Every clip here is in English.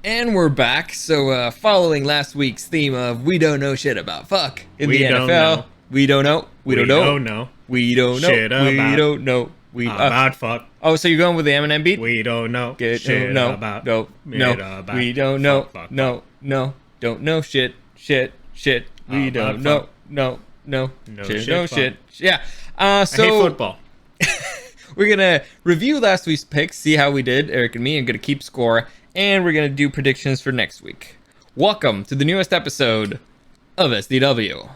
And we're back. So, following last week's theme of we don't know shit about fuck in the NFL. We don't know. We don't know. We don't know. Shit We about- don't know. About fuck. Oh, so you're going with the Eminem beat? We don't know. Get, shit no, about. no, no. Shit about We don't know. fuck. No, no. Don't know shit. Shit. We About don't know. fuck. No. No Shit. shit, No fuck. shit. Yeah. I So hate football. we're gonna review last week's picks, see how we did, Eric and me, and gonna keep score, and we're gonna do predictions for next week. Welcome to the newest episode of SDW.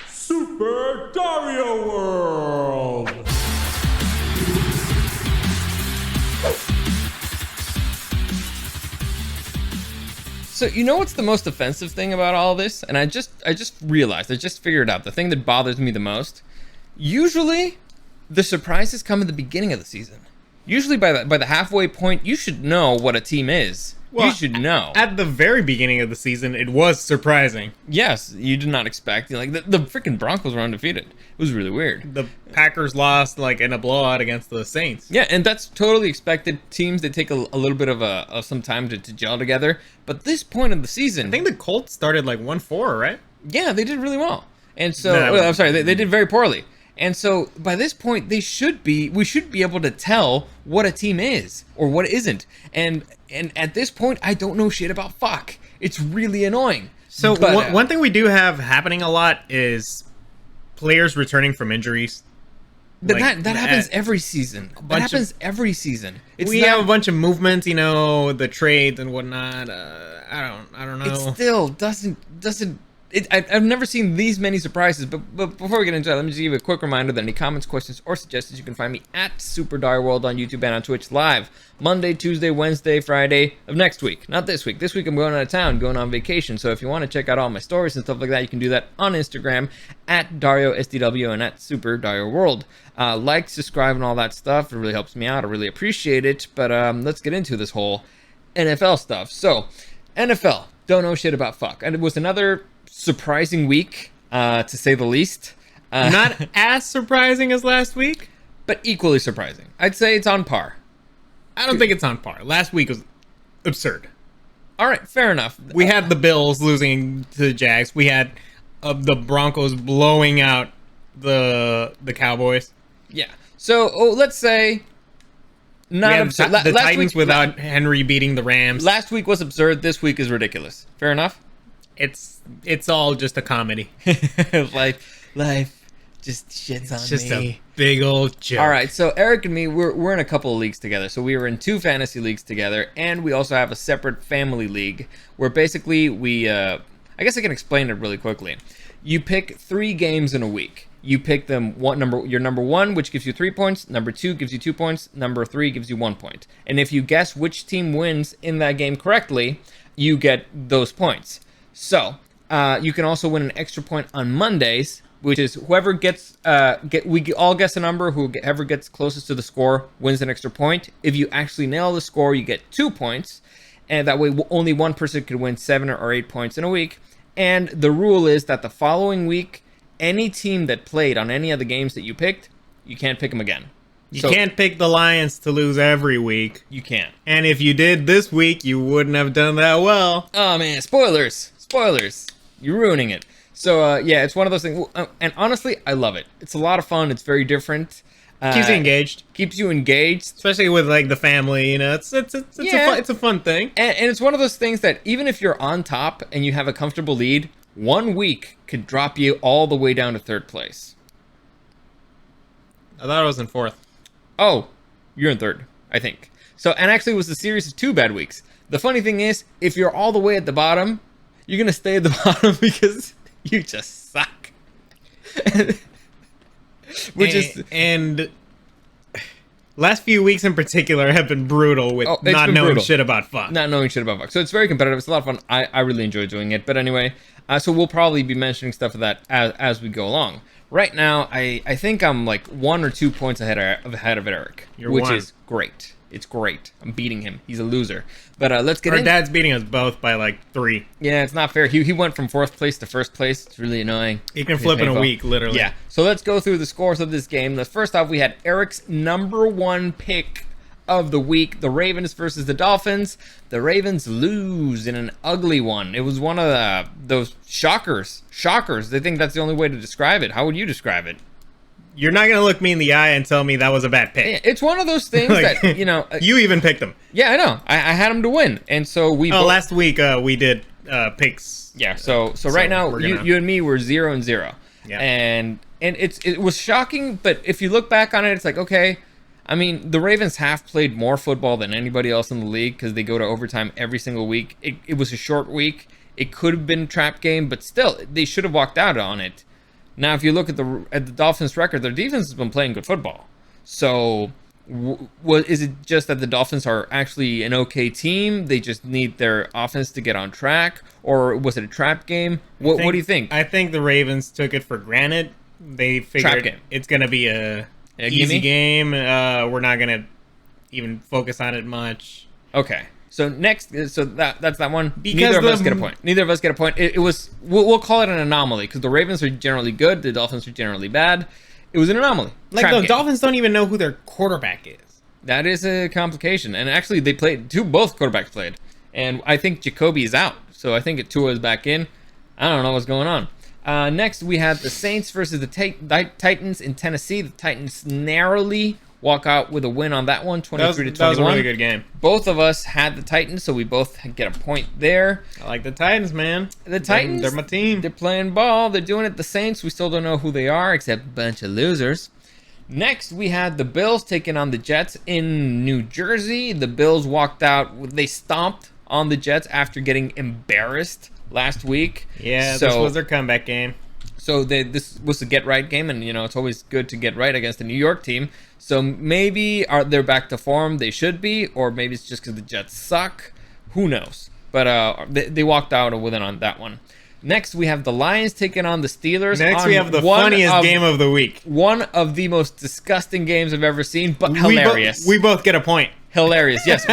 Super Dario World! So you know what's the most offensive thing about all this? And I just realized, I just figured out the thing that bothers me the most. Usually, the surprises come at the beginning of the season. Usually by the halfway point, you should know what a team is. Well, you should know. At the very beginning of the season, it was surprising. Yes, you did not expect. Like the freaking Broncos were undefeated. It was really weird. The Packers lost like in a blowout against the Saints. Yeah, and that's totally expected. Teams that take a little bit of some time to gel together. But this point of the season, I think the Colts started like 1-4, right? yeah, they did really well. And so, No. I'm sorry, they did very poorly. And so, by this point, we should be able to tell what a team is or what isn't. And at this point, I don't know shit about fuck. It's really annoying. So But, one thing we do have happening a lot is players returning from injuries. But Like, that happens every season. That bunch of- happens every season. It's We not- have a bunch of movements, the trades and whatnot. I don't know. It still doesn't. I've never seen these many surprises. But before we get into that, let me just give you a quick reminder that any comments, questions, or suggestions, you can find me at Super Dario World on YouTube and on Twitch live Monday, Tuesday, Wednesday, Friday of next week. Not this week. This week I'm going out of town, going on vacation. So if you want to check out all my stories and stuff like that, you can do that on Instagram at Dario SDW and at Super Dario World. Like, subscribe, and all that stuff. It really helps me out. I really appreciate it. But let's get into this whole NFL stuff. So, NFL, don't know shit about fuck. And it was another surprising week, to say the least. Not as surprising as last week. But equally surprising. I'd say it's on par. I don't think it's on par. Last week was absurd. All right, fair enough. We had the Bills losing to the Jags. We had the Broncos blowing out the Cowboys. Yeah. So, let's say We not had absurd. the Last Titans week- without Henry beating the Rams. Last week was absurd. This week is ridiculous. Fair enough? It's all just a comedy. life just shits on It's just me. a big old joke. All right, so Eric and me, we're in a couple of leagues together. So we were in 2 fantasy leagues together, and we also have a separate family league where basically we, I guess I can explain it really quickly. You pick 3 games in a week. You pick them your number 1, which gives you 3 points. Number 2 gives you 2 points. Number 3 gives you 1 point. And if you guess which team wins in that game correctly, you get those points. So you can also win an extra point on Mondays, which is whoever we all guess a number. Whoever gets closest to the score wins an extra point. If you actually nail the score, you get 2 points, and that way only one person could win 7 or 8 points in a week. And the rule is that the following week, any team that played on any of the games that you picked, you can't pick them again. You can't pick the Lions to lose every week. You can't. And if you did this week, you wouldn't have done that well. Oh man, spoilers! You're ruining it. So yeah, it's one of those things. And honestly, I love it. It's a lot of fun. It's very different. Keeps you engaged. Keeps you engaged. Especially with like the family, it's a fun thing. And it's one of those things that even if you're on top and you have a comfortable lead, 1 week could drop you all the way down to 3rd place. I thought I was in 4th. Oh, you're in 3rd, I think. So, and actually it was a series of 2 bad weeks. The funny thing is, if you're all the way at the bottom, you're going to stay at the bottom because you just suck. And last few weeks in particular have been brutal with not knowing shit about fuck. Not knowing shit about fuck. So it's very competitive. It's a lot of fun. I really enjoy doing it. But anyway, so we'll probably be mentioning stuff of that as we go along. Right now, I think I'm like 1 or 2 points ahead of Eric, which is great. It's great. I'm beating him. He's a loser. But let's get in. Our dad's beating us both by like 3. Yeah, it's not fair. He went from 4th place to 1st place. It's really annoying. He can flip in a week, literally. Yeah. So let's go through the scores of this game. First off, we had Eric's number 1 pick of the week, the Ravens versus the Dolphins. The Ravens lose in an ugly one. It was one of those shockers. They think that's the only way to describe it. How would you describe it? You're not going to look me in the eye and tell me that was a bad pick. It's one of those things Like, that, you know... you even picked them. Yeah, I know. I had them to win. And so we... last week we did picks. Yeah, so right now, you and me were 0-0. Yeah. And it was shocking, but if you look back on it, it's like, okay... I mean, the Ravens have played more football than anybody else in the league because they go to overtime every single week. It was a short week. It could have been a trap game, but still, they should have walked out on it. Now, if you look at the Dolphins' record, their defense has been playing good football. So, is it just that the Dolphins are actually an okay team? They just need their offense to get on track? Or was it a trap game? What do you think? I think the Ravens took it for granted. They figured it's going to be a easy game. We're not going to even focus on it much. Okay. So next, that's that one. Because Neither of us get a point. Neither of us get a point. It was, we'll call it an anomaly because the Ravens are generally good, the Dolphins are generally bad. It was an anomaly. Like the Dolphins don't even know who their quarterback is. That is a complication. And actually, they played both quarterbacks played, and I think Jacoby is out. So I think Tua is back in. I don't know what's going on. Next, we had the Saints versus the Titans in Tennessee. The Titans narrowly walk out with a win on that one, 23-21. That was a really good game. Both of us had the Titans, so we both get a point there. I like the Titans, man. The Titans, they're my team. They're playing ball. They're doing it. The Saints, we still don't know who they are, except a bunch of losers. Next, we had the Bills taking on the Jets in New Jersey. The Bills walked out. They stomped on the Jets after getting embarrassed last week. Yeah, this was their comeback game. So this was a get-right game, and, you know, it's always good to get right against a New York team. So maybe they're back to form. They should be, or maybe it's just because the Jets suck. Who knows? But they walked out with it on that one. Next, we have the Lions taking on the Steelers. Next, we have the funniest game of the week. One of the most disgusting games I've ever seen, but hilarious. We both get a point. Hilarious, yes.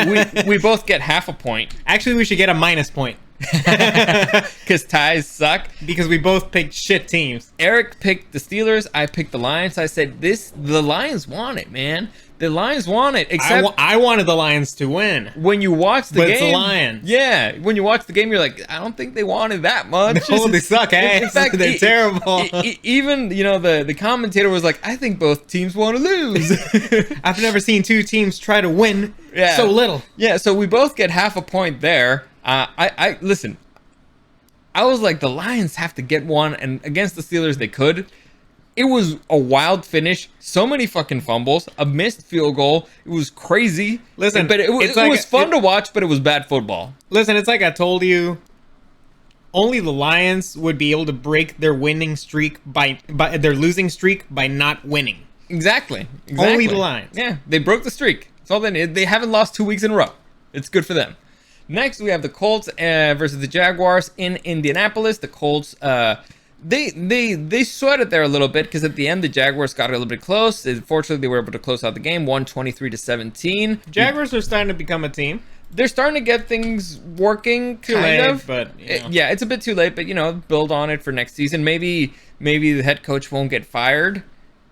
we both get half a point. Actually, we should get a minus point. Because ties suck. Because we both picked shit teams. Eric picked the Steelers. I picked the Lions. I said, the Lions want it, man. The Lions want it. Except I wanted the Lions to win. When you watch the game, it's the Lions. Yeah, when you watch the game, you're like, I don't think they wanted that much. No, they suck ass. In fact, they're terrible. Even, you know, the commentator was like, I think both teams want to lose. I've never seen two teams try to win so little. Yeah, so we both get half a point there. I listen. I was like, the Lions have to get one, and against the Steelers, they could. It was a wild finish. So many fucking fumbles. A missed field goal. It was crazy. Listen, but it was fun to watch, but it was bad football. Listen, it's like I told you. Only the Lions would be able to break their winning streak by their losing streak by not winning. Exactly. Only the Lions. Yeah, they broke the streak. That's all they need. They haven't lost 2 weeks in a row. It's good for them. Next, we have the Colts versus the Jaguars in Indianapolis. The Colts, they sweated there a little bit because at the end, the Jaguars got a little bit close. Fortunately, they were able to close out the game, 23-17. Jaguars are starting to become a team. They're starting to get things working, kind of. But you know. Yeah, it's a bit too late, but, you know, build on it for next season. Maybe the head coach won't get fired.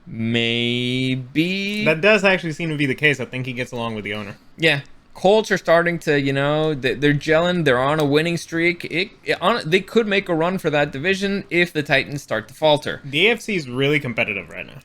Maybe. That does actually seem to be the case. I think he gets along with the owner. Yeah. Colts are starting to, you know, they're gelling. They're on a winning streak. They could make a run for that division if the Titans start to falter. The AFC is really competitive right now.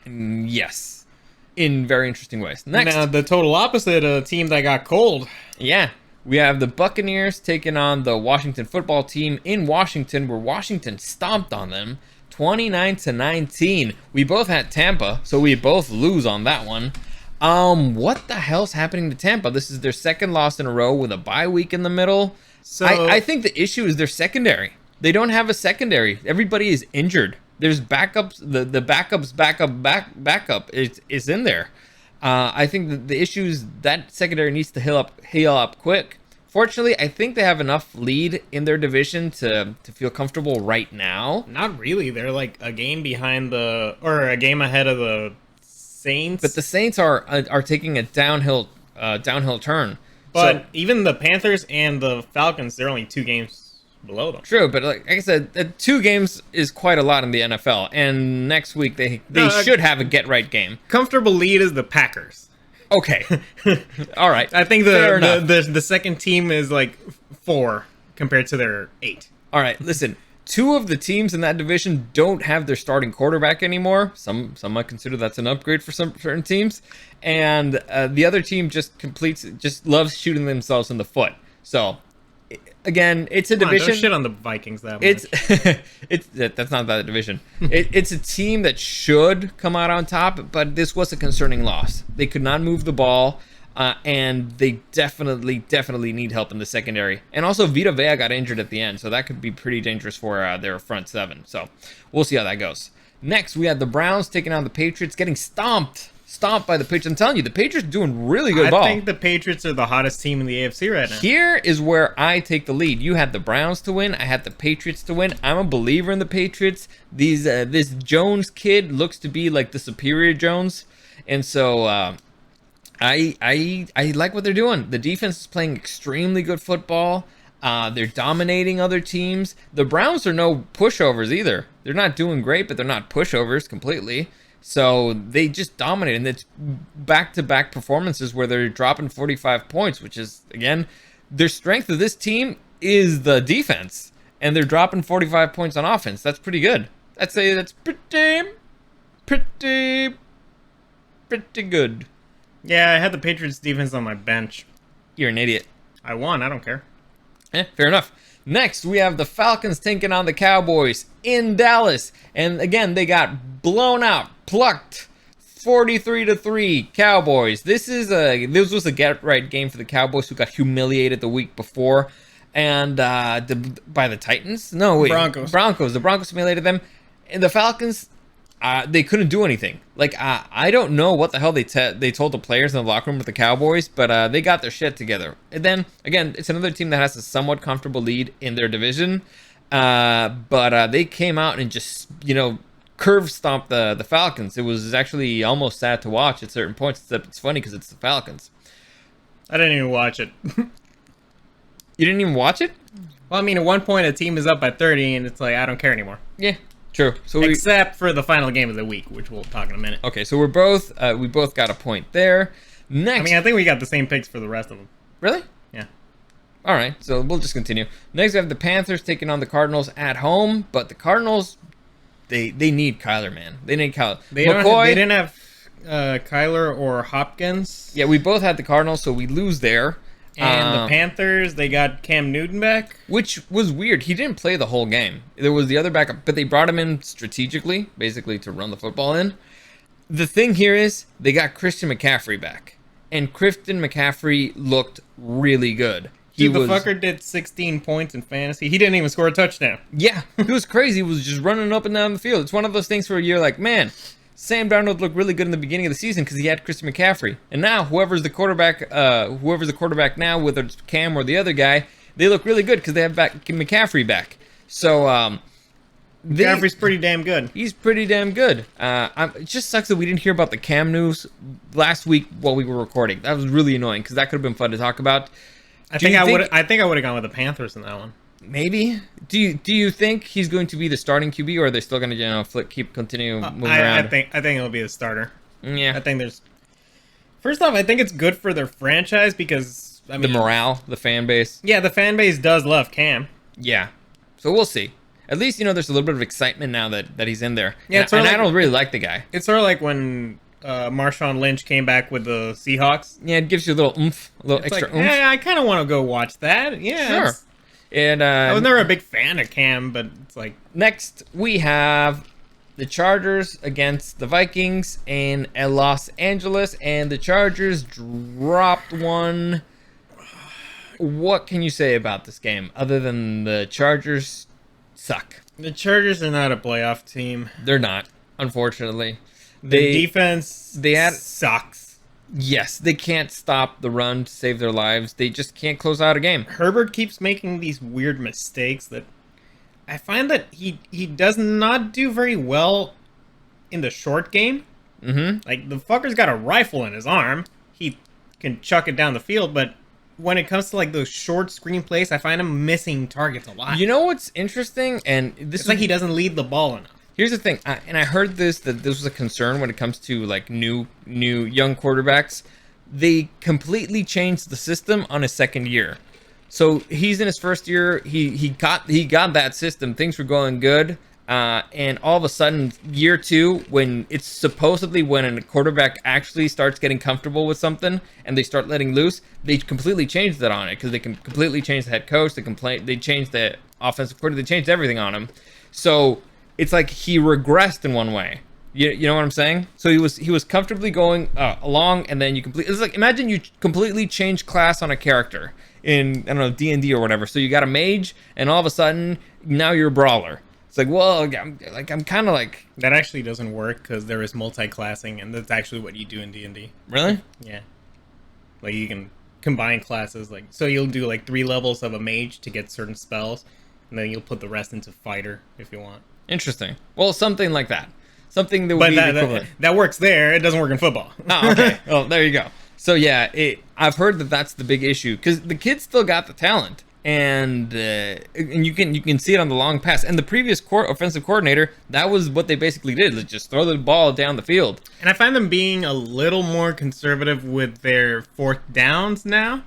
Yes. In very interesting ways. Next. Now, the total opposite, a team that got cold. Yeah. We have the Buccaneers taking on the Washington football team in Washington, where Washington stomped on them 29-19. We both had Tampa, so we both lose on that one. What the hell's happening to Tampa? This is their second loss in a row with a bye week in the middle. So I think the issue is their secondary. They don't have a secondary. Everybody is injured. There's backups. The backup is in there. I think that the issue is that secondary needs to heal up quick. Fortunately, I think they have enough lead in their division to feel comfortable right now. Not really. They're like a game behind a game ahead of the Saints. But the Saints are taking a downhill turn. But even the Panthers and the Falcons, they're only 2 games below them. True, but like I said, 2 games is quite a lot in the NFL. And next week they should have a get right game. Comfortable lead is the Packers. Okay. All right. I think the second team is like 4 compared to their 8. All right. Listen, 2 of the teams in that division don't have their starting quarterback anymore. Some might consider that's an upgrade for some certain teams, and the other team just loves shooting themselves in the foot. So, again, it's a division. Don't shit on the Vikings that much. That's not that division. It's a team that should come out on top, but this was a concerning loss. They could not move the ball. And they definitely need help in the secondary. And also, Vita Vea got injured at the end, so that could be pretty dangerous for their front 7. So we'll see how that goes. Next, we had the Browns taking on the Patriots, getting stomped by the Patriots. I'm telling you, the Patriots doing really good ball. I think the Patriots are the hottest team in the AFC right now. Here is where I take the lead. You had the Browns to win. I had the Patriots to win. I'm a believer in the Patriots. This Jones kid looks to be like the superior Jones, and so. I like what they're doing. The defense is playing extremely good football. They're dominating other teams. The Browns are no pushovers either. They're not doing great, but they're not pushovers completely. So they just dominate. And it's back-to-back performances where they're dropping 45 points, which is, again, their strength of this team is the defense. And they're dropping 45 points on offense. That's pretty good. I'd say that's pretty good. Yeah, I had the Patriots defense on my bench. You're an idiot. I won. I don't care. Fair enough. Next, we have the Falcons taking on the Cowboys in Dallas. And again, they got blown out, plucked 43-3 Cowboys. This was a get-right game for the Cowboys, who got humiliated the week before. And by the Titans? No, wait. Broncos. The Broncos humiliated them. And the Falcons... they couldn't do anything. Like, I don't know what the hell they told the players in the locker room with the Cowboys, but they got their shit together. And then, again, it's another team that has a somewhat comfortable lead in their division. But they came out and just, curve stomped the Falcons. It was actually almost sad to watch at certain points, except it's funny because it's the Falcons. I didn't even watch it. You didn't even watch it? Well, I mean, at one point, a team is up by 30, and it's like, I don't care anymore. Yeah. True. So except for the final game of the week, which we'll talk in a minute. Okay, so we both got a point there. Next, I mean, I think we got the same picks for the rest of them. Really? Yeah. All right, so we'll just continue. Next, we have the Panthers taking on the Cardinals at home, but the Cardinals, they need Kyler, man. They need Kyler. They didn't have Kyler or Hopkins. Yeah, we both had the Cardinals, so we lose there. And the Panthers, they got Cam Newton back. Which was weird. He didn't play the whole game. There was the other backup, but they brought him in strategically, basically to run the football in. The thing here is they got Christian McCaffrey back. And Christian McCaffrey looked really good. The fucker did 16 points in fantasy. He didn't even score a touchdown. Yeah, it was crazy. He was just running up and down the field. It's one of those things where you're like, man, Sam Darnold looked really good in the beginning of the season because he had Christian McCaffrey. And now, whoever's the quarterback now, whether it's Cam or the other guy, they look really good because they have McCaffrey back. So, McCaffrey's pretty damn good. He's pretty damn good. It just sucks that we didn't hear about the Cam news last week while we were recording. That was really annoying because that could have been fun to talk about. I think I would have gone with the Panthers in that one. Maybe. Do you think he's going to be the starting QB, or are they still going to continue moving around? I think it'll be the starter. Yeah. I think first off, I think it's good for their franchise because the morale, the fan base. Yeah, the fan base does love Cam. Yeah. So we'll see. At least there's a little bit of excitement now that he's in there. Yeah, and I don't really like the guy. It's sort of like when Marshawn Lynch came back with the Seahawks. Yeah, it gives you a little oomph, a little extra oomph. Yeah, I kind of want to go watch that. Yeah, sure. And I was never a big fan of Cam, but it's like... Next, we have the Chargers against the Vikings in Los Angeles, and the Chargers dropped one. What can you say about this game, other than the Chargers suck? The Chargers are not a playoff team. They're not, unfortunately. The defense sucks. Yes, they can't stop the run to save their lives. They just can't close out a game. Herbert keeps making these weird mistakes that I find that he does not do very well in the short game. Mm-hmm. Like, the fucker's got a rifle in his arm. He can chuck it down the field, but when it comes to, like, those short screenplays, I find him missing targets a lot. You know what's interesting? And it's like he doesn't lead the ball enough. Here's the thing, and I heard that this was a concern when it comes to like new young quarterbacks. they completely changed the system on his second year. So he's in his first year. He got that system. Things were going good. And all of a sudden, year 2, when it's supposedly when a quarterback actually starts getting comfortable with something and they start letting loose, they completely changed that on it because they can completely change the head coach. They changed the offensive coordinator. They changed everything on him. So it's like he regressed in one way. You know what I'm saying? So he was comfortably going along, and then it's like, imagine you completely change class on a character in, I don't know, D&D or whatever. So you got a mage, and all of a sudden now you're a brawler. It's like, well, I'm kind of like... That actually doesn't work because there is multi-classing, and that's actually what you do in D&D. Really? Yeah. Like, you can combine classes. Like, so you'll do, like, 3 levels of a mage to get certain spells, and then you'll put the rest into fighter if you want. Interesting. Well, something like that. Something that would be equivalent. That works there. It doesn't work in football. Oh, okay. Well, there you go. So, yeah, I've heard that that's the big issue, because the kids still got the talent. And you can see it on the long pass. And the previous offensive coordinator, that was what they basically did. Let's just throw the ball down the field. And I find them being a little more conservative with their 4th downs now.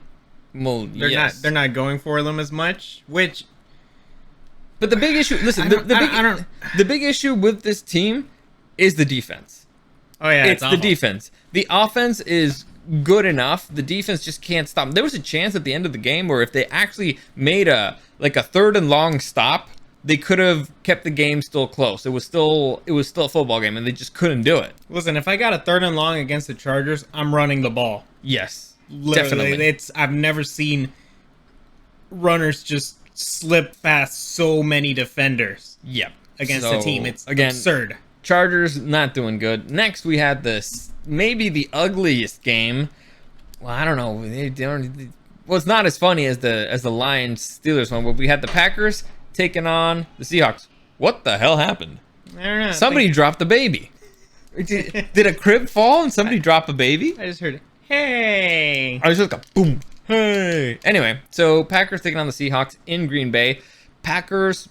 Well, they're not going for them as much, which... But the big issue, listen, the big issue with this team is the defense. Oh, yeah, it's the defense. The offense is good enough. The defense just can't stop. There was a chance at the end of the game where if they actually made a 3rd and long stop, they could have kept the game still close. It was still a football game, and they just couldn't do it. Listen, if I got a 3rd and long against the Chargers, I'm running the ball. Yes, literally, definitely. I've never seen runners just slip past so many defenders. Yep. Against the team. It's absurd. Chargers not doing good. Next, we had this maybe the ugliest game. Well, I don't know. Well, it's not as funny as the Lions Steelers one, but we had the Packers taking on the Seahawks. What the hell happened? I don't know. Somebody dropped the baby. Did a crib fall and somebody drop a baby? I just heard it. Hey. I was just like a boom. Hey. Anyway, so Packers taking on the Seahawks in Green Bay. Packers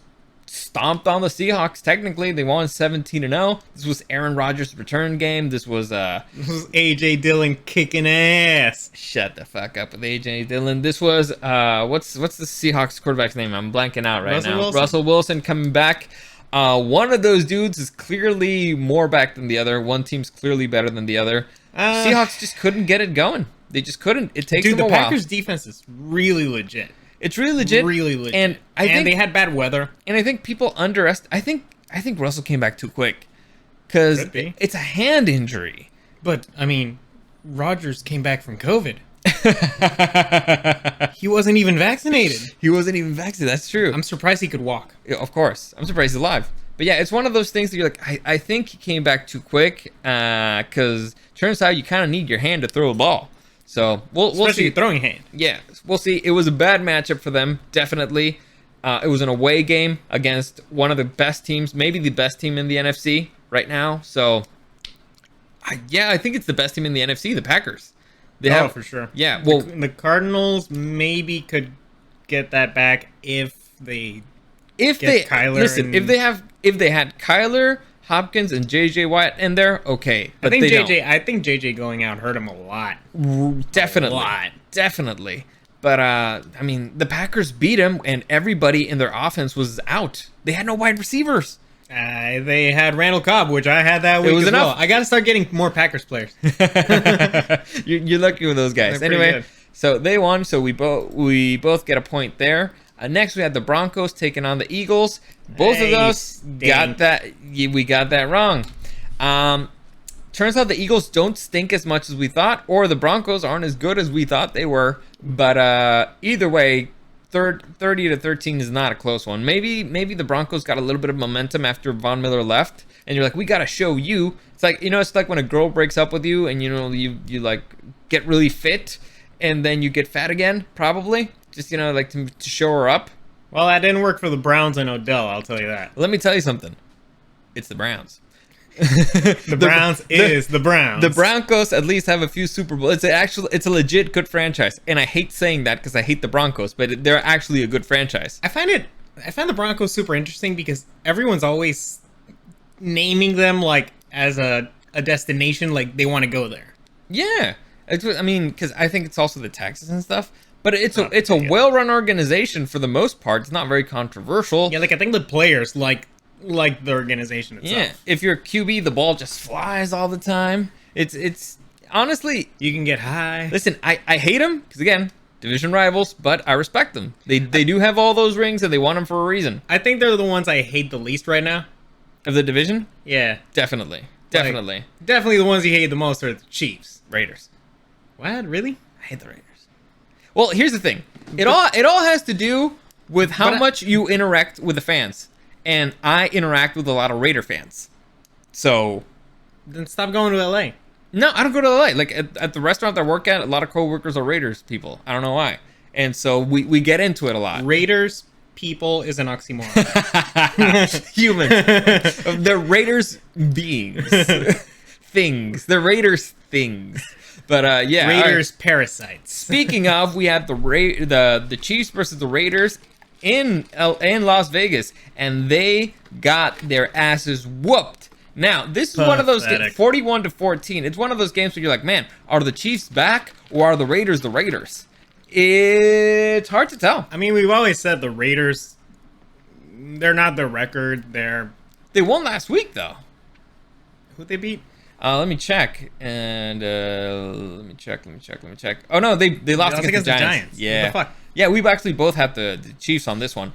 stomped on the Seahawks. Technically, they won 17-0. This was Aaron Rodgers' return game. This was AJ Dillon kicking ass. Shut the fuck up with AJ Dillon. This was what's the Seahawks quarterback's name? I'm blanking out right now. Russell Wilson coming back. One of those dudes is clearly more back than the other. One team's clearly better than the other. Seahawks just couldn't get it going. They just couldn't. It takes them a while. The Packers' defense is really legit. It's really legit. Really legit. And I think they had bad weather. And I think people underestimate. I think Russell came back too quick because it's a hand injury. But I mean, Rodgers came back from COVID. He wasn't even vaccinated. That's true. I'm surprised he could walk. Yeah, of course. I'm surprised he's alive. But yeah, it's one of those things that you're like, I think he came back too quick because turns out you kind of need your hand to throw a ball. So we'll see. Your throwing hand. Yeah, we'll see. It was a bad matchup for them, definitely. It was an away game against one of the best teams, maybe the best team in the NFC right now. So, I think it's the best team in the NFC, the Packers. For sure. Yeah, well, the Cardinals maybe could get that back if they had Kyler, Hopkins, and JJ Watt in there, okay. But I think JJ going out hurt him a lot. Definitely. But I mean, the Packers beat him, and everybody in their offense was out. They had no wide receivers. They had Randall Cobb, which I had that week as well. I got to start getting more Packers players. You're lucky with those guys. Anyway, so they won. So we both get a point there. Next, we had the Broncos taking on the Eagles. Both of those got that. We got that wrong. Turns out the Eagles don't stink as much as we thought, or the Broncos aren't as good as we thought they were. But either way, 30-13 is not a close one. Maybe the Broncos got a little bit of momentum after Von Miller left, and you're like, we got to show you. It's like, it's like when a girl breaks up with you, and you like get really fit, and then you get fat again, probably. Just, like to show her up. Well, that didn't work for the Browns and Odell, I'll tell you that. Let me tell you something. It's the Browns. The Browns is the Browns. The Broncos at least have a few Super Bowls. It's a legit good franchise. And I hate saying that because I hate the Broncos, but they're actually a good franchise. I find the Broncos super interesting because everyone's always naming them like as a destination, like they want to go there. Yeah. I mean, because I think it's also the taxes and stuff. But it's a well-run organization for the most part. It's not very controversial. Yeah, like I think the players like the organization itself. Yeah, if you're a QB, the ball just flies all the time. It's honestly, you can get high. Listen, I hate them because again, division rivals, but I respect them. They do have all those rings and they won them for a reason. I think they're the ones I hate the least right now. Of the division? Yeah, definitely. Definitely the ones you hate the most are the Chiefs. Raiders. What? Really? I hate the Raiders. Well, here's the thing. It all has to do with how much you interact with the fans. And I interact with a lot of Raider fans. So then stop going to LA. No, I don't go to LA. Like at the restaurant that I work at, a lot of coworkers are Raiders people. I don't know why. And so we get into it a lot. Raiders people is an oxymoron. Humans. They're Raiders beings. Things. They're Raiders things. But yeah, Raiders parasites. Speaking of, we had the Chiefs versus the Raiders in Las Vegas, and they got their asses whooped. Now, this is one of those games, 41-14. It's one of those games where you're like, man, are the Chiefs back or are the Raiders the Raiders? It's hard to tell. I mean, we've always said the Raiders, they're not their record. They won last week though. Who'd they beat? Let me check. And let me check. Oh no, they lost against the Giants. Yeah. What the fuck? Yeah, we've actually both had the Chiefs on this one.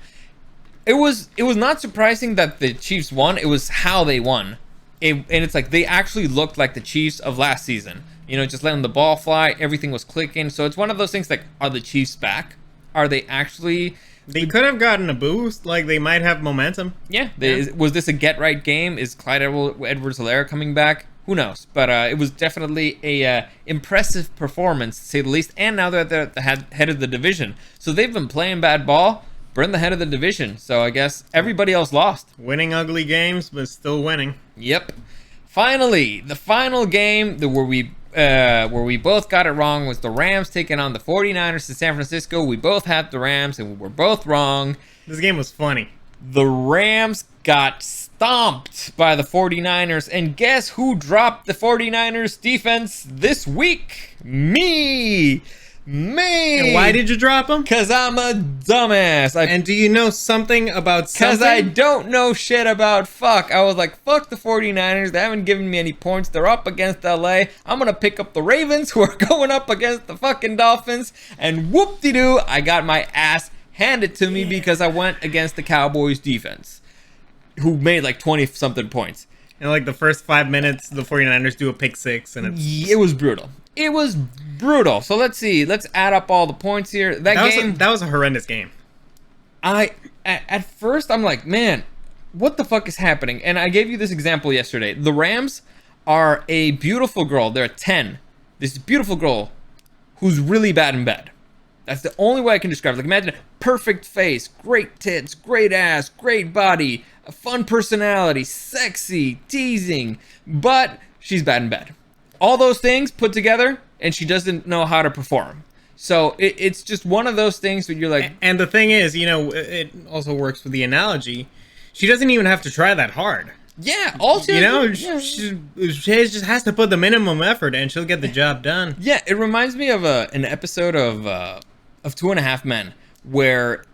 It was not surprising that the Chiefs won. It was how they won. And it's like they actually looked like the Chiefs of last season. You know, just letting the ball fly, everything was clicking. So it's one of those things like, are the Chiefs back? Are they actually? They could have gotten a boost. Like they might have momentum. Yeah. Was this a get right game? Is Clyde Edwards-Helaire coming back? Who knows? But it was definitely a impressive performance, to say the least. And now they're at the head of the division. So they've been playing bad ball. We're in the head of the division. So I guess everybody else lost. Winning ugly games, but still winning. Yep. Finally, the final game where we both got it wrong was the Rams taking on the 49ers in San Francisco. We both had the Rams, and we were both wrong. This game was funny. The Rams got stomped by the 49ers, and guess who dropped the 49ers defense this week? Me! And why did you drop them? Because I'm a dumbass. And do you know something about something? Because I don't know shit about fuck. I was like, fuck the 49ers. They haven't given me any points. They're up against LA. I'm going to pick up the Ravens, who are going up against the fucking Dolphins. And whoop-de-doo, I got my ass handed to me because I went against the Cowboys defense, who made like 20-something points. And like the first 5 minutes, the 49ers do a pick six. And it was brutal. It was brutal. So let's see. Let's add up all the points here. That was a horrendous game. At first, I'm like, man, what the fuck is happening? And I gave you this example yesterday. The Rams are a beautiful girl. They're a 10. This beautiful girl who's really bad in bed. That's the only way I can describe it. Like, imagine a perfect face, great tits, great ass, great body, a fun personality, sexy, teasing, but she's bad in bed. All those things put together, and she doesn't know how to perform. So it's just one of those things where you're like... And the thing is, you know, it also works with the analogy. She doesn't even have to try that hard. Yeah, all she just has to put the minimum effort, and she'll get the job done. Yeah, it reminds me of an episode of 2 1/2 Men, where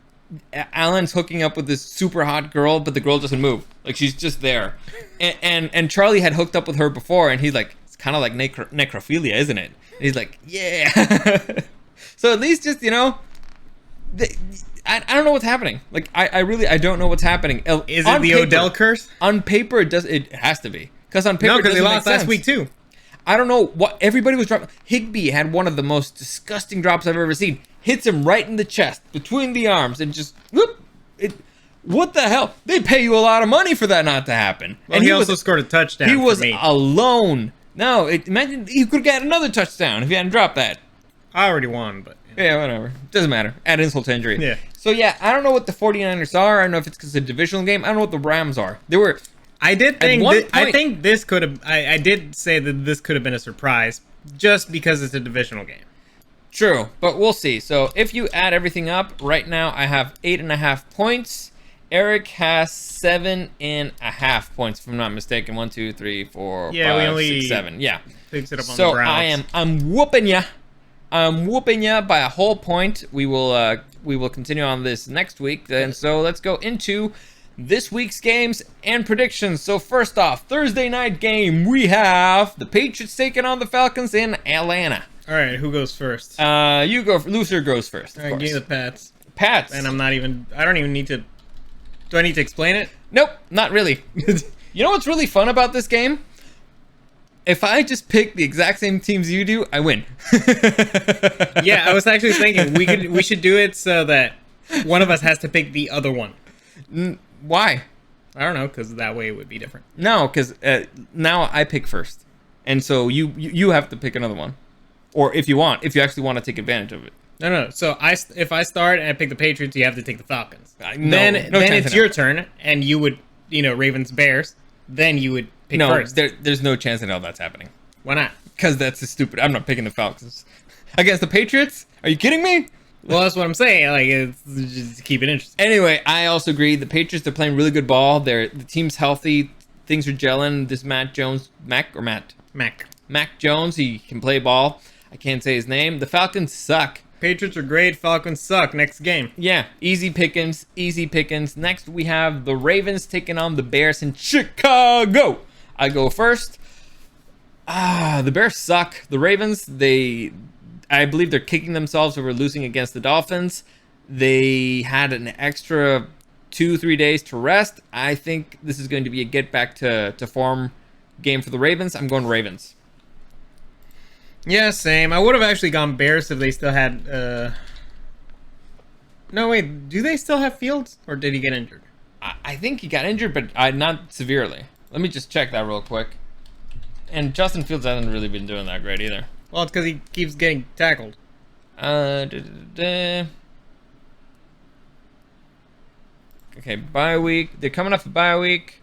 Alan's hooking up with this super hot girl, but the girl doesn't move. Like, she's just there. And Charlie had hooked up with her before, and he's like, kind of like necrophilia, isn't it? And he's like, yeah. So at least just, you know, I don't know what's happening. Like, I really don't know what's happening. Is it the Odell curse? On paper, it has to be. Because on paper, because they lost last week too. I don't know what everybody was dropping. Higbee had one of the most disgusting drops I've ever seen. Hits him right in the chest, between the arms, and just whoop. What the hell? They pay you a lot of money for that not to happen. Well, and he also scored a touchdown. He was alone. No, imagine he could have got another touchdown if he hadn't dropped that. I already won, but... Yeah, whatever. Doesn't matter. Add insult to injury. Yeah. So, yeah, I don't know what the 49ers are. I don't know if it's because it's a divisional game. I don't know what the Rams are. They were... I did think this could have... I did say that this could have been a surprise just because it's a divisional game. True, but we'll see. So, if you add everything up, right now I have 8.5 points. Eric has 7.5 points, if I'm not mistaken. 1, 2, 3, 4, Yeah, 5, we only 6, 7. Yeah. Picks it up on So the Browns. I'm whooping ya. I'm whooping ya by a whole point. We will continue on this next week. And so let's go into this week's games and predictions. So first off, Thursday night game, we have the Patriots taking on the Falcons in Atlanta. All right, who goes first? You go. Loser goes first. All right, give me the Pats. Pats. And I don't even need to. Do I need to explain it? Nope, not really. You know what's really fun about this game? If I just pick the exact same teams you do, I win. Yeah, I was actually thinking we should do it so that one of us has to pick the other one. Why? I don't know, because that way it would be different. No, because now I pick first, and so you have to pick another one, or if you actually want to take advantage of it. No. So if I start and I pick the Patriots, you have to take the Falcons. No, then no it's your turn, and you would Ravens Bears. Then you would pick first. There's no chance in hell that's happening. Why not? Because that's stupid. I'm not picking the Falcons against the Patriots. Are you kidding me? Well, that's what I'm saying. Like, it's just keep it interesting. Anyway, I also agree. The Patriots, they're playing really good ball. The team's healthy. Things are gelling. This Mac Jones, he can play ball. I can't say his name. The Falcons suck. Patriots are great. Falcons suck. Next game. Yeah, easy pickings. Next, we have the Ravens taking on the Bears in Chicago. I go first. The Bears suck. The Ravens, I believe they're kicking themselves over losing against the Dolphins. They had an extra 2-3 days to rest. I think this is going to be a get back to form game for the Ravens. I'm going Ravens. Yeah, same. I would have actually gone Bears if they still had... No, wait. Do they still have Fields? Or did he get injured? I think he got injured, but not severely. Let me just check that real quick. And Justin Fields hasn't really been doing that great either. Well, it's because he keeps getting tackled. Okay, bye week. They're coming off a bye week.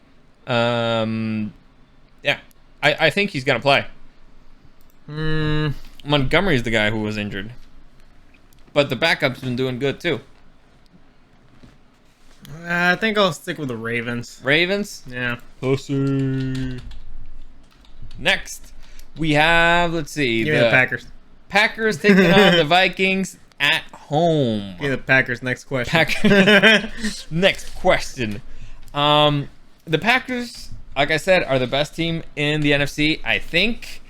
Yeah. I think he's going to play. Montgomery's the guy who was injured. But the backup's been doing good, too. I think I'll stick with the Ravens. Ravens? Yeah. Pussy. Next, we have, let's see. Give me the Packers. Packers taking on the Vikings at home. Give me the Packers. Next question. Packers. Next question. The Packers, like I said, are the best team in the NFC, I think.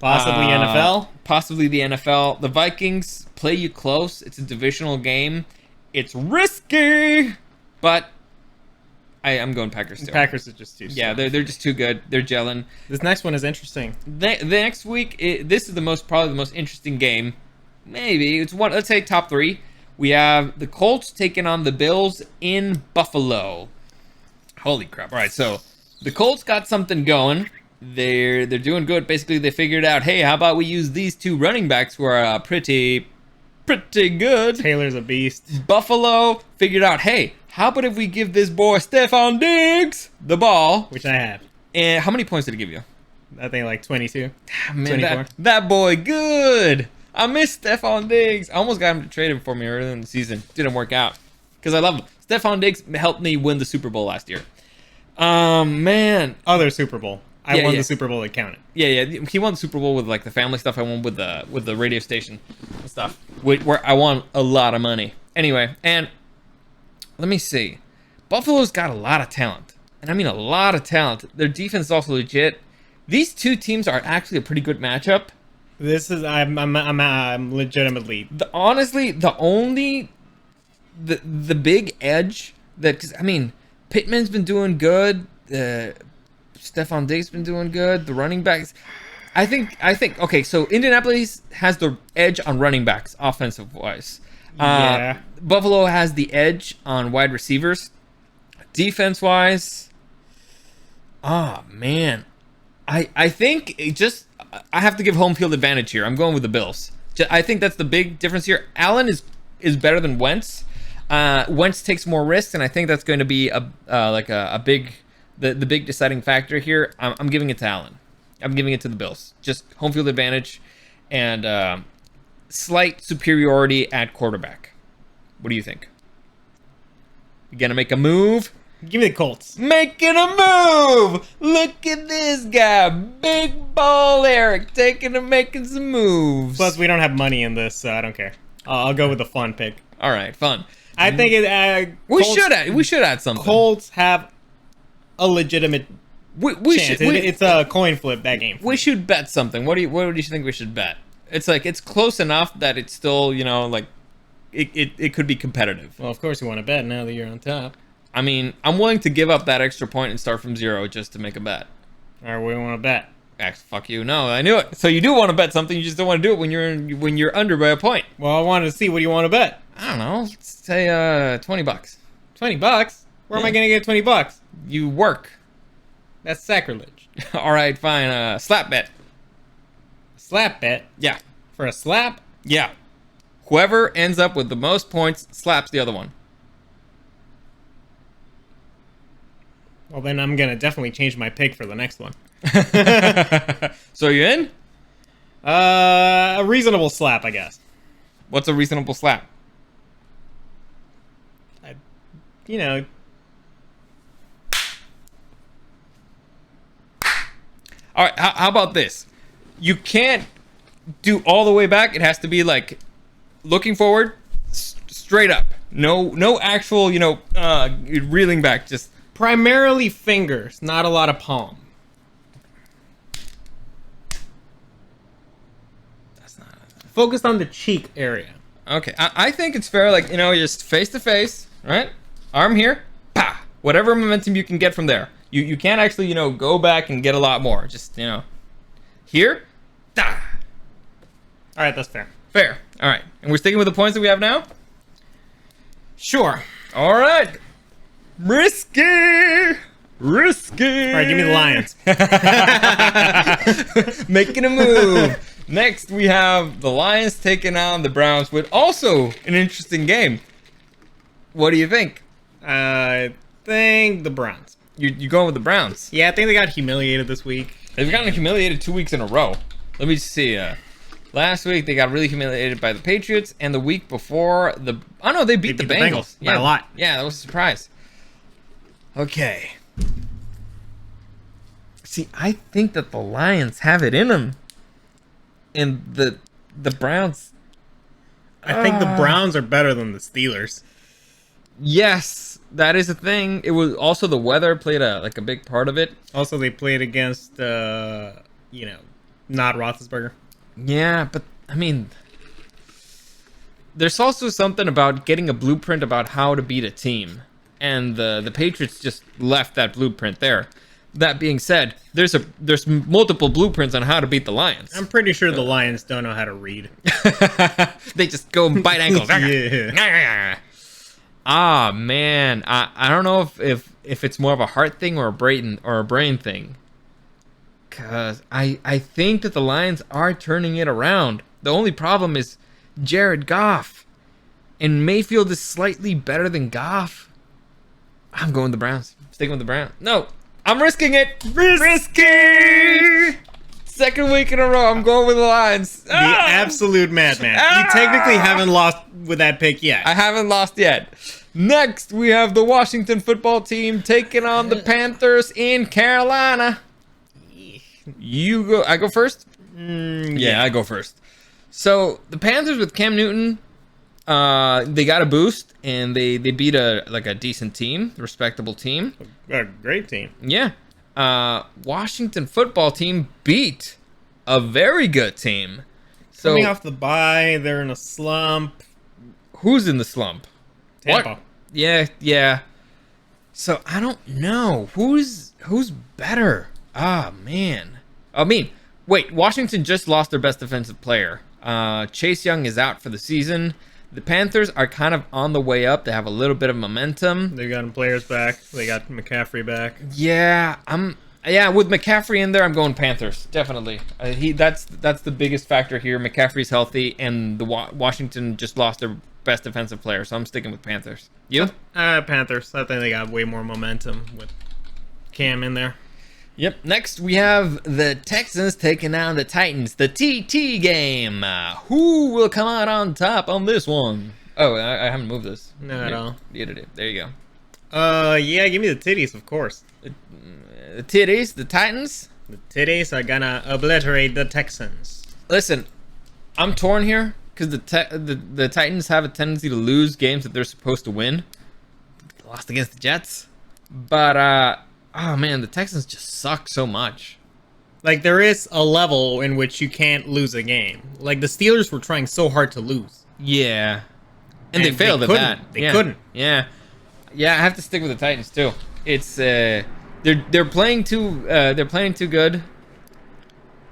Possibly NFL. Possibly the NFL. The Vikings play you close. It's a divisional game. It's risky, but I'm going Packers too. Packers are just too strong. Yeah, they're just too good. They're gelling. This next one is interesting. The next week, this is probably the most interesting game. Maybe it's one. Let's say top 3. We have the Colts taking on the Bills in Buffalo. Holy crap! All right, so the Colts got something going. They're doing good. Basically, they figured out, hey, how about we use these 2 running backs who are pretty good. Taylor's a beast. Buffalo figured out, hey, how about if we give this boy Stephon Diggs the ball? Which I had. And how many points did it give you? I think like 22. Man, 24. That boy good. I miss Stephon Diggs. I almost got him to trade him for me earlier in the season. Didn't work out because I love him. Stephon Diggs helped me win the Super Bowl last year. Man. Other Super Bowl. I won the Super Bowl that counted. Yeah. He won the Super Bowl with like the family stuff. I won with the radio station and stuff, where I won a lot of money. Anyway, and let me see. Buffalo's got a lot of talent, and I mean a lot of talent. Their defense is also legit. These 2 teams are actually a pretty good matchup. This is I'm legitimately. Honestly, the big edge that, cause, I mean, Pittman's been doing good. Stephon Diggs been doing good. The running backs, I think. Okay, so Indianapolis has the edge on running backs, offensive wise. Yeah. Buffalo has the edge on wide receivers. Defense wise, man, I think I have to give home field advantage here. I'm going with the Bills. I think that's the big difference here. Allen is better than Wentz. Wentz takes more risks, and I think that's going to be a big. The big deciding factor here. I'm giving it to Allen. I'm giving it to the Bills. Just home field advantage and slight superiority at quarterback. What do you think? You gonna make a move? Give me the Colts. Making a move! Look at this guy. Big ball Eric making some moves. Plus, we don't have money in this, so I don't care. I'll go with the fun pick. All right, fun. I think we should add something. Colts have a legitimate chance. It's a coin flip, that game. We should bet something. What do you think we should bet? It's like it's close enough that it's still, you know, like it could be competitive. Well, of course you want to bet now that you're on top. I mean, I'm willing to give up that extra point and start from 0 just to make a bet. All right, what do you want to bet? Fuck you. No, I knew it. So you do want to bet something, you just don't want to do it when you're under by a point. Well, I wanted to see, what do you want to bet? I don't know. Let's say $20. $20? Where am I going to get $20? You work. That's sacrilege. All right, fine. Slap bet. Slap bet? Yeah. For a slap? Yeah. Whoever ends up with the most points slaps the other one. Well, then I'm going to definitely change my pick for the next one. So you in? A reasonable slap, I guess. What's a reasonable slap? You know. All right, how about this? You can't do all the way back. It has to be like looking forward, straight up. No actual, you know, reeling back. Just primarily fingers, not a lot of palm. That's not focused on the cheek area. Okay, I think it's fair. Like, you know, just face to face, right? Arm here, pa. Whatever momentum you can get from there. You can't actually, you know, go back and get a lot more. Just, you know, here, da. All right, that's fair. Fair. All right, and we're sticking with the points that we have now. Sure. All right. Risky. All right, give me the Lions. Making a move. Next, we have the Lions taking on the Browns with also an interesting game. What do you think? I think the Browns. You're going with the Browns? Yeah, I think they got humiliated this week. They've gotten humiliated 2 weeks in a row. Let me see. Last week, they got really humiliated by the Patriots, and the week before, they beat the Bengals. By a lot. Yeah, that was a surprise. Okay. See, I think that the Lions have it in them. And the Browns... I think the Browns are better than the Steelers. Yes, that is a thing. It was also the weather played a big part of it. Also, they played against, not Roethlisberger. Yeah, but, I mean... There's also something about getting a blueprint about how to beat a team. And the Patriots just left that blueprint there. That being said, there's multiple blueprints on how to beat the Lions. I'm pretty sure the Lions don't know how to read. They just go and bite ankles. Yeah. Ah, man. I don't know if it's more of a heart thing or a brain thing. Because I think that the Lions are turning it around. The only problem is Jared Goff. And Mayfield is slightly better than Goff. I'm going with the Browns. Sticking with the Browns. No, I'm risking it. Risky! Second week in a row, I'm going with the Lions. The absolute madman. You technically haven't lost with that pick yet. I haven't lost yet. Next, we have the Washington football team taking on the Panthers in Carolina. You go. I go first? Yeah, I go first. So, the Panthers with Cam Newton, they got a boost, and they beat a decent team, a respectable team. A great team. Yeah. Washington football team beat a very good team. So, coming off the bye, they're in a slump. Who's in the slump? Tampa. What? Yeah. So I don't know who's better. Ah, man. I mean, wait. Washington just lost their best defensive player. Chase Young is out for the season. The Panthers are kind of on the way up. They have a little bit of momentum. They've gotten players back. They got McCaffrey back. Yeah, with McCaffrey in there, I'm going Panthers. Definitely. That's the biggest factor here. McCaffrey's healthy, and the Washington just lost their best defensive player, so I'm sticking with Panthers. You? Panthers. I think they got way more momentum with Cam in there. Yep. Next, we have the Texans taking on the Titans. The TT game. Who will come out on top on this one? Oh, I haven't moved this. No, at all. You did it. There you go. Yeah, give me the titties, of course. The titties, the Titans. The titties are gonna obliterate the Texans. Listen, I'm torn here because the Titans have a tendency to lose games that they're supposed to win. They lost against the Jets, but oh man, the Texans just suck so much. Like, there is a level in which you can't lose a game. Like, the Steelers were trying so hard to lose. Yeah, and they failed at that. They couldn't. Yeah, I have to stick with the Titans too. It's they're playing too good.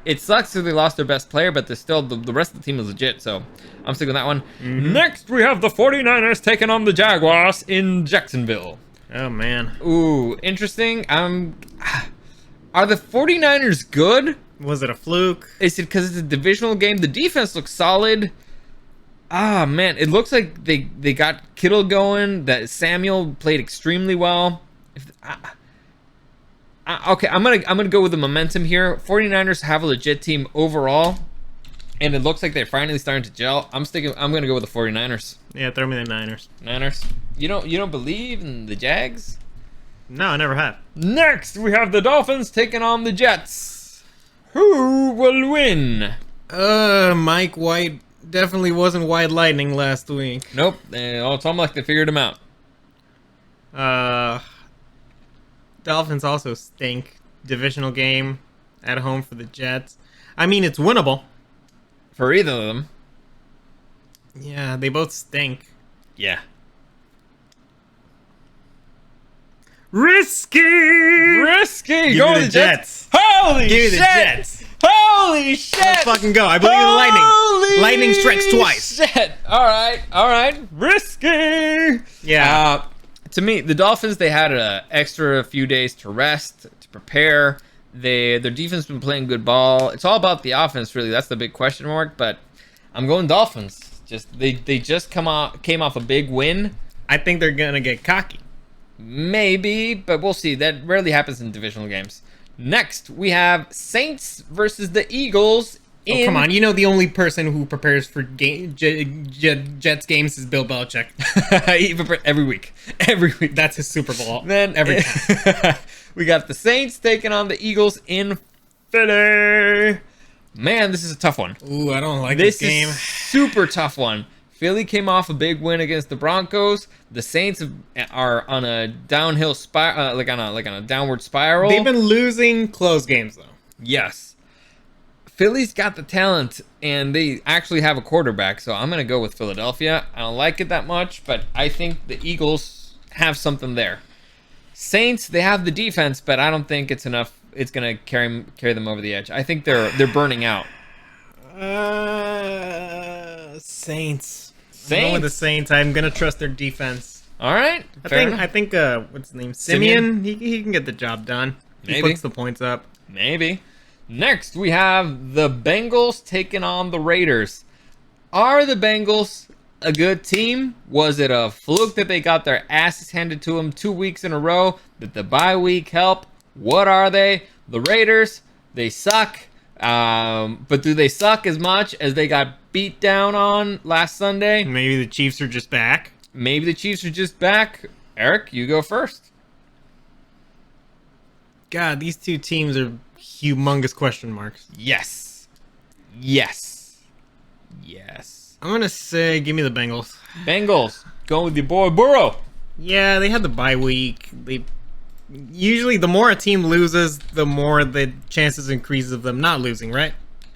It sucks that they lost their best player, but they're still the rest of the team is legit. So I'm sticking with that one. Mm-hmm. Next, we have the 49ers taking on the Jaguars in Jacksonville. Oh man. Ooh, interesting. Are the 49ers good? Was it a fluke? Is it because it's a divisional game? The defense looks solid. Ah, man, it looks like they got Kittle going. That Samuel played extremely well. Okay, I'm gonna go with the momentum here. 49ers have a legit team overall, and it looks like they're finally starting to gel. I'm gonna go with the 49ers. Yeah, throw me the Niners. Niners. You don't believe in the Jags? No, I never have. Next, we have the Dolphins taking on the Jets. Who will win? Mike White definitely wasn't White Lightning last week. Nope. It's almost like they figured him out. Dolphins also stink. Divisional game at home for the Jets. I mean, it's winnable. For either of them. Yeah, they both stink. Yeah. Risky! Risky! Give Go me with the the Jets. Jets. Holy Give me shit! the Jets. Holy shit! Let's fucking go. I believe in lightning. Lightning strikes twice. Shit. All right. Risky. Yeah. To me, the Dolphins, they had an extra few days to rest, to prepare. Their defense has been playing good ball. It's all about the offense, really. That's the big question mark. But I'm going Dolphins. They just came off a big win. I think they're gonna get cocky. Maybe, but we'll see. That rarely happens in divisional games. Next, we have Saints versus the Eagles. Oh, come on. You know the only person who prepares for Jets games is Bill Belichick. He prepares every week. Every week. That's his Super Bowl. Then every time. We got the Saints taking on the Eagles in Philly. Man, this is a tough one. Ooh, I don't like this game. Is super tough one. Philly came off a big win against the Broncos. The Saints are on a downhill spiral, like on a downward spiral. They've been losing close games though. Yes. Philly's got the talent, and they actually have a quarterback, so I'm going to go with Philadelphia. I don't like it that much, but I think the Eagles have something there. Saints, they have the defense, but I don't think it's enough. It's going to carry them over the edge. I think they're burning out. Saints. I'm going with the Saints. I'm going to trust their defense. All right. I think what's his name? Simeon. He can get the job done. He puts the points up. Maybe. Next, we have the Bengals taking on the Raiders. Are the Bengals a good team? Was it a fluke that they got their asses handed to them 2 weeks in a row? Did the bye week help? What are they? The Raiders, they suck. But do they suck as much as they got beat down on last Sunday? Maybe the Chiefs are just back. Maybe the Chiefs are just back. Eric, you go first. God, these two teams are humongous question marks. Yes. I'm going to say, give me the Bengals. Bengals, going with your boy Burrow. Yeah, they had the bye week. Usually, the more a team loses, the more the chances increase of them not losing, right?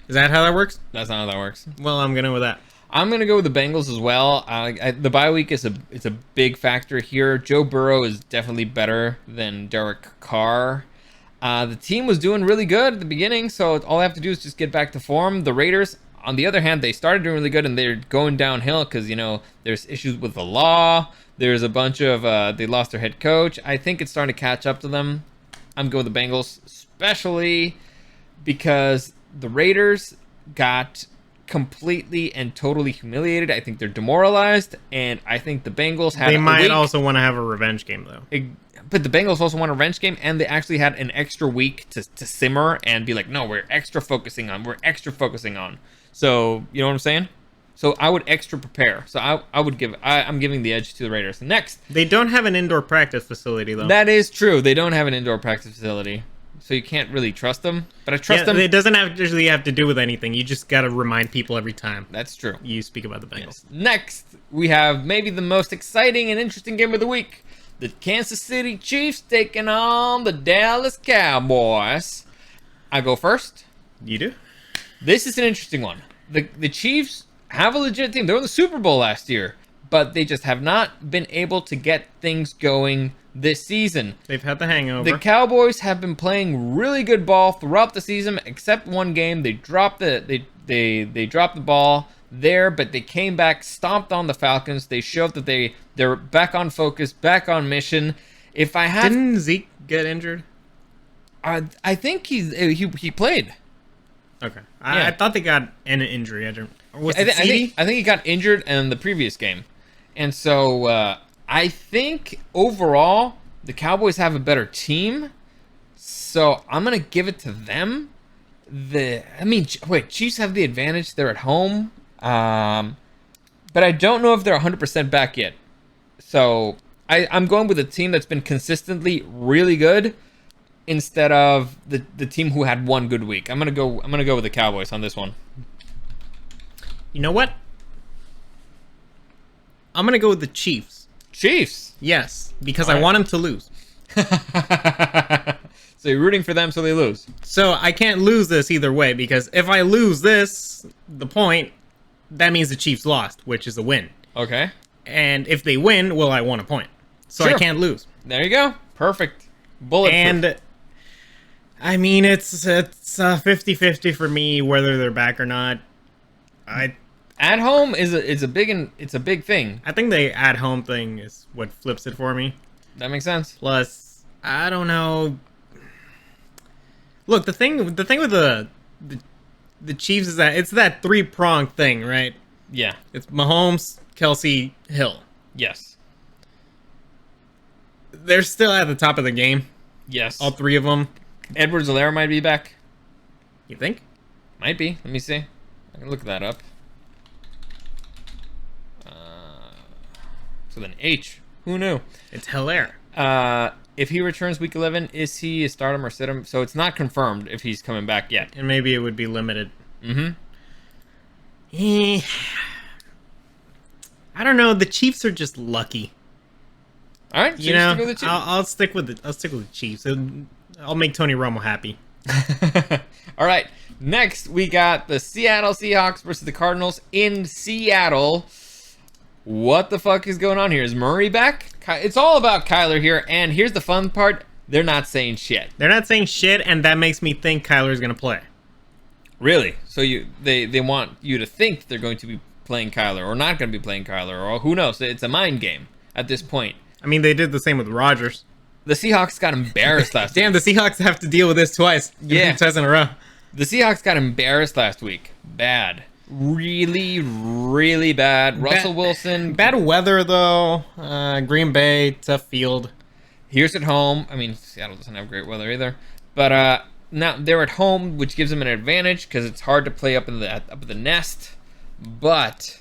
Is that how that works? That's not how that works. Well, I'm going to go with that. I'm going to go with the Bengals as well. The bye week is a big factor here. Joe Burrow is definitely better than Derek Carr. The team was doing really good at the beginning, so all I have to do is just get back to form. The Raiders, on the other hand, they started doing really good, and they're going downhill because, there's issues with the law. There's a bunch of, they lost their head coach. I think it's starting to catch up to them. I'm going with the Bengals, especially because the Raiders got completely and totally humiliated. I think they're demoralized, and I think the Bengals had They might also want to have a revenge game, though. But the Bengals also won a revenge game, and they actually had an extra week to simmer and be like, no, we're extra focusing on. So, you know what I'm saying? So I would extra prepare. So I'm giving the edge to the Raiders. Next, they don't have an indoor practice facility though. That is true. They don't have an indoor practice facility, so you can't really trust them. But I trust them. It doesn't usually have to do with anything. You just got to remind people every time. That's true. You speak about the Bengals. Yes. Next, we have maybe the most exciting and interesting game of the week: the Kansas City Chiefs taking on the Dallas Cowboys. I go first. You do? This is an interesting one. The Chiefs have a legit team. They won the Super Bowl last year, but they just have not been able to get things going this season. They've had the hangover. The Cowboys have been playing really good ball throughout the season, except one game. They dropped they dropped the ball there, but they came back, stomped on the Falcons. They showed that they're back on focus, back on mission. Didn't Zeke get injured? I think he played. Okay, Yeah. I thought they got an injury. Was I it think he got injured in the previous game, and so I think overall the Cowboys have a better team. So I'm gonna give it to them. Chiefs have the advantage. They're at home, but I don't know if they're 100% back yet. So I'm going with a team that's been consistently really good, instead of the team who had one good week. I'm gonna go with the Cowboys on this one. You know what? I'm gonna go with the Chiefs. Chiefs. Yes, because All I right. want them to lose. So you're rooting for them so they lose. So I can't lose this either way, because if I lose the point, that means the Chiefs lost, which is a win. Okay. And if they win, well, I won a point. So Sure. I can't lose. There you go. Perfect. Bulletproof. And I mean, it's 50-50 for me whether they're back or not. At home is a big thing. I think the at home thing is what flips it for me. That makes sense. Plus, I don't know. Look, the thing with the Chiefs is that it's that 3-pronged thing, right? Yeah. It's Mahomes, Kelsey, Hill. Yes. They're still at the top of the game. Yes. All three of them. Edwards-Helaire might be back. You think? Might be. Let me see. I can look that up. So then H. Who knew? It's Hilaire. If he returns week 11, is he a start him or sit him? So it's not confirmed if he's coming back yet. And maybe it would be limited. Mm-hmm. I don't know. The Chiefs are just lucky. All right. So You know, stick with the Chiefs. I'll stick with the Chiefs. I'll make Tony Romo happy. All right. Next, we got the Seattle Seahawks versus the Cardinals in Seattle. What the fuck is going on here? Is Murray back? It's all about Kyler here, and here's the fun part. They're not saying shit. They're not saying shit, and that makes me think Kyler's going to play. Really? So they want you to think they're going to be playing Kyler or not going to be playing Kyler, or who knows? It's a mind game at this point. I mean, they did the same with Rodgers. The Seahawks got embarrassed last week. Damn, the Seahawks have to deal with this twice. Yeah. Twice in a row. The Seahawks got embarrassed last week. Bad. Really, really bad. Russell Wilson. Bad weather, though. Green Bay, tough field. Here's at home. I mean, Seattle doesn't have great weather either. But now they're at home, which gives them an advantage because it's hard to play up in the nest. But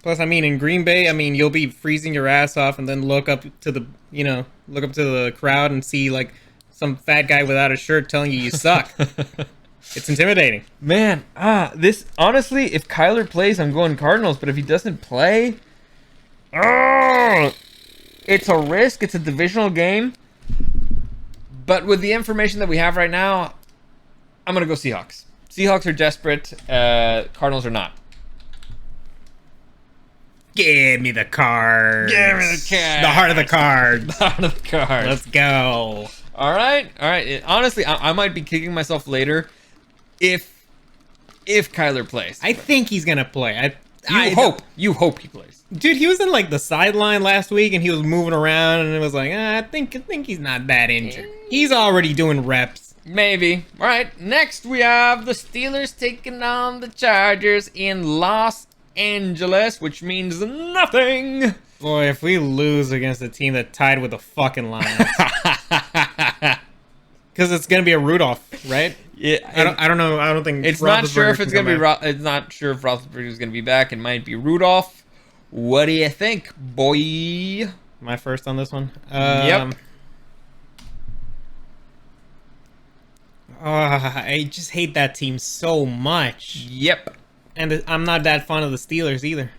Plus, I mean, in Green Bay, I mean, you'll be freezing your ass off and then look up to the crowd and see, like, some fat guy without a shirt telling you suck. It's intimidating. man, this honestly, if Kyler plays, I'm going Cardinals. But if he doesn't play, it's a risk. It's a divisional game. But with the information that we have right now, I'm gonna go Seahawks. Seahawks are desperate. Cardinals are not. Give me the cards. Give me the cards. The heart of the cards. Out of the cards. Let's go. All right. Honestly, I might be kicking myself later if Kyler plays. I think he's gonna play. You hope he plays. Dude, he was in like the sideline last week and he was moving around and it was like, I think he's not that injured. He's already doing reps. Maybe. All right. Next, we have the Steelers taking on the Chargers in Los Angeles, which means nothing. Boy, if we lose against a team that tied with the fucking Lions. Because it's going to be a Rudolph, right? I don't know. I don't think it's not sure if Roethlisberger it's can gonna be. come back. It's not sure if Roethlisberger is gonna be back. It might be Rudolph. What do you think, boy? My first on this one. Yep. I just hate that team so much. Yep. And I'm not that fond of the Steelers either.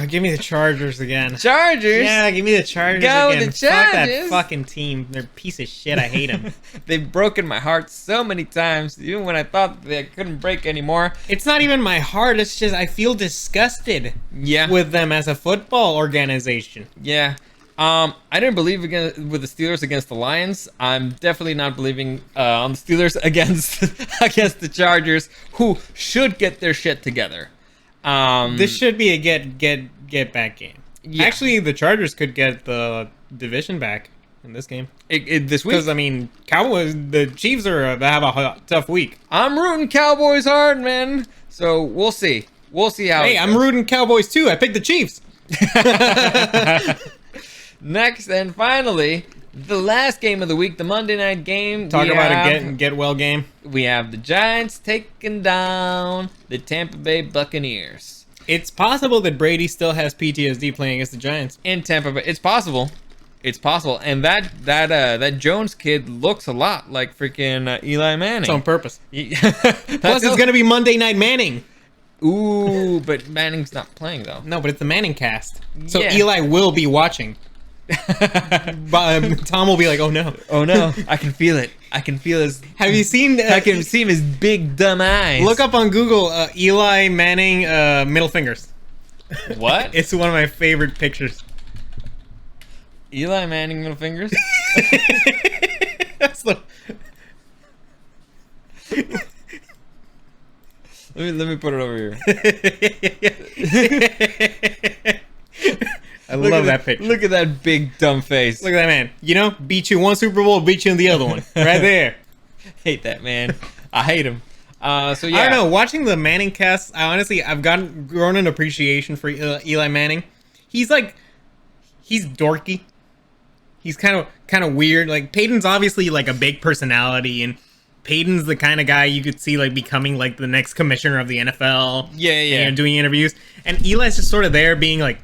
Give me the Chargers again. Chargers. Yeah, give me the Chargers Go again. the Fuck that Chargers. fucking team. They're a piece of shit. I hate them. They've broken my heart so many times, even when I thought they couldn't break anymore. It's not even my heart. It's just I feel disgusted Yeah. with them as a football organization. Yeah. I didn't believe with the Steelers against the Lions. I'm definitely not believing on the Steelers against against the Chargers, who should get their shit together. This should be a get back game. Yeah. Actually, the Chargers could get the division back in this game. This week. Because I mean, Cowboys, the Chiefs have a tough week. I'm rooting Cowboys hard, man. So we'll see. We'll see how. Hey, I'm rooting Cowboys too. I picked the Chiefs. Next and finally, the last game of the week, the Monday night game. Talk about a get well game. We have the Giants taking down the Tampa Bay Buccaneers. It's possible that Brady still has PTSD playing against the Giants. In Tampa Bay, it's possible. It's possible, and that Jones kid looks a lot like freaking Eli Manning. It's on purpose. Plus, Plus, it's gonna be Monday Night Manning. Ooh, but Manning's not playing though. No, but it's the Manning cast, so Yeah. Eli will be watching. But Tom will be like, "Oh no, Oh no, I can feel it. I can feel his. have you seen? I can see his big dumb eyes. Look up on Google Eli Manning middle fingers. What? It's one of my favorite pictures. Eli Manning middle fingers? That's the. Let me put it over here. I love that picture. Look at that big dumb face. Look at that man. You know, beat you in one Super Bowl, beat you in the other one. Right there. Hate that man. I hate him. So yeah. I don't know. Watching the Manning cast, I've grown an appreciation for Eli Manning. He's dorky. He's kind of weird. Like Peyton's obviously like a big personality, and Peyton's the kind of guy you could see like becoming like the next commissioner of the NFL. Yeah. And doing interviews. And Eli's just sort of there, being like.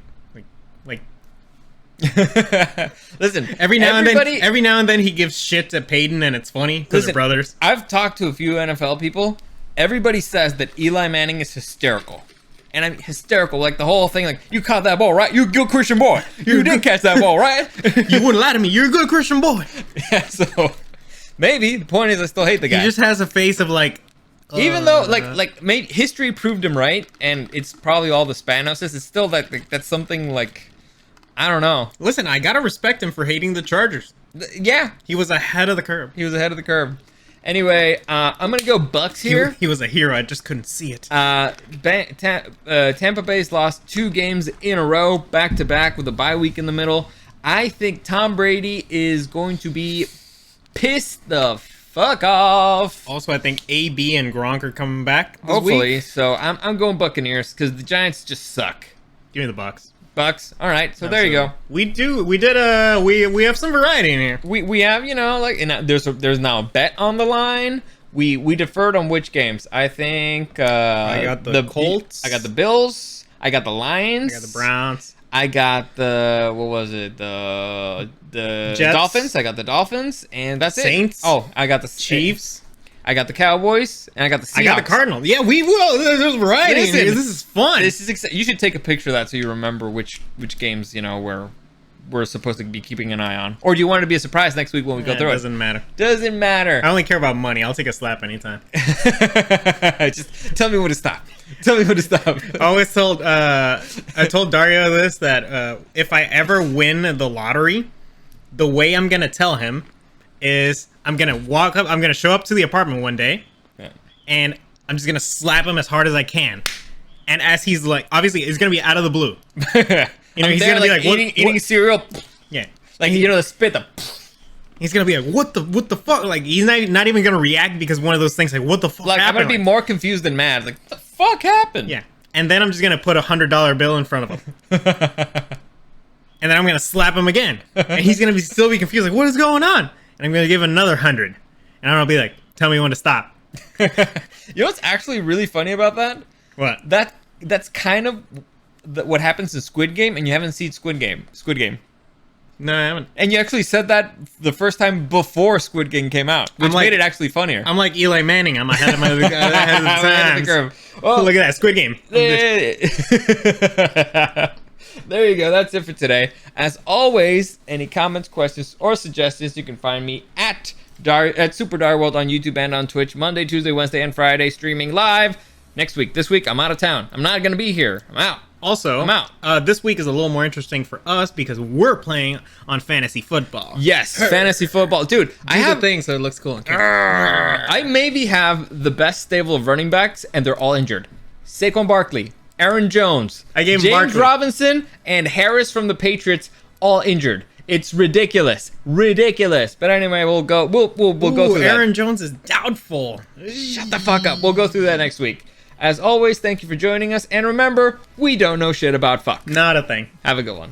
Listen, Every now and then he gives shit to Peyton, and it's funny because they're brothers. I've talked to a few NFL people. Everybody says that Eli Manning is hysterical. And I'm hysterical, like the whole thing, like, you caught that ball, right? You're a good Christian boy. You did catch that ball, right? You wouldn't lie to me. You're a good Christian boy. Yeah, so maybe the point is I still hate the guy. He just has a face of like. Even though, history proved him right, and it's probably all the Spanos, it's still that's something like, I don't know. Listen, I gotta respect him for hating the Chargers. Yeah, He was ahead of the curve. he was ahead of the curve. Anyway, I'm gonna go Bucks here. He was a hero. I just couldn't see it. Tampa Bay's lost 2 games in a row, back to back, with a bye week in the middle. I think Tom Brady is going to be pissed the fuck off. Also, I think AB and Gronk are coming back this Hopefully, week. so I'm going Buccaneers because the Giants just suck. Give me the Bucks. Bucks. All right, so there you go. We have some variety in here. We have, and there's now a bet on the line. We deferred on which games? I think I got the Colts. I got the Bills. I got the Lions. I got the Browns. I got the the Jets. Dolphins. I got the Dolphins, and that's Saints. it. Oh, I got the Chiefs. I got the Cowboys, and I got the Seahawks. I got the Cardinals. Yeah, we will. There's variety in Listen, here. This is fun. This is you should take a picture of that so you remember which games we're supposed to be keeping an eye on. Or do you want it to be a surprise next week when we go through it? it? Doesn't matter. Doesn't matter. I only care about money. I'll take a slap anytime. Just tell me when to stop. Tell me when to stop. I told Dario this, that if I ever win the lottery, the way I'm gonna tell him is I'm gonna show up to the apartment one day, and I'm just gonna slap him as hard as I can. And as he's like, obviously, it's gonna be out of the blue. He's gonna be like eating cereal. Yeah, Like the spit. He's gonna be like, what the fuck? Like he's not even gonna react because one of those things like, what the fuck? Like happened? I'm gonna be more confused than mad. Like what the fuck happened? Yeah, and then I'm just gonna put $100 bill in front of him. And then I'm gonna slap him again, and he's gonna still be confused, like, what is going on? And I'm gonna give him another 100, and I'll be like, "Tell me when to stop." You know what's actually really funny about that? What? That's kind of what happens in Squid Game, and you haven't seen Squid Game. No, I haven't. And you actually said that the first time before Squid Game came out, which made it actually funnier. I'm like Eli Manning. I'm ahead of my ahead of the Ahead of the times. curve. Oh, Look at that Squid Game. There you go. That's it for today. As always, any comments, questions, or suggestions, you can find me at Super Dario World on YouTube and on Twitch Monday, Tuesday, Wednesday, and Friday, streaming live. Next week. This week, I'm out of town. I'm not going to be here. I'm out. Also, I'm out. This week is a little more interesting for us because we're playing on fantasy football. Yes, fantasy football. Dude, I have the thing so it looks cool. I maybe have the best stable of running backs, and they're all injured. Saquon Barkley, Aaron Jones, I gave him James Barkley. Robinson, and Harris from the Patriots, all injured. It's ridiculous. But anyway, we'll go through that. Aaron Jones is doubtful. Shut the fuck up. We'll go through that next week. As always, thank you for joining us, and remember, we don't know shit about fuck. Not a thing. Have a good one.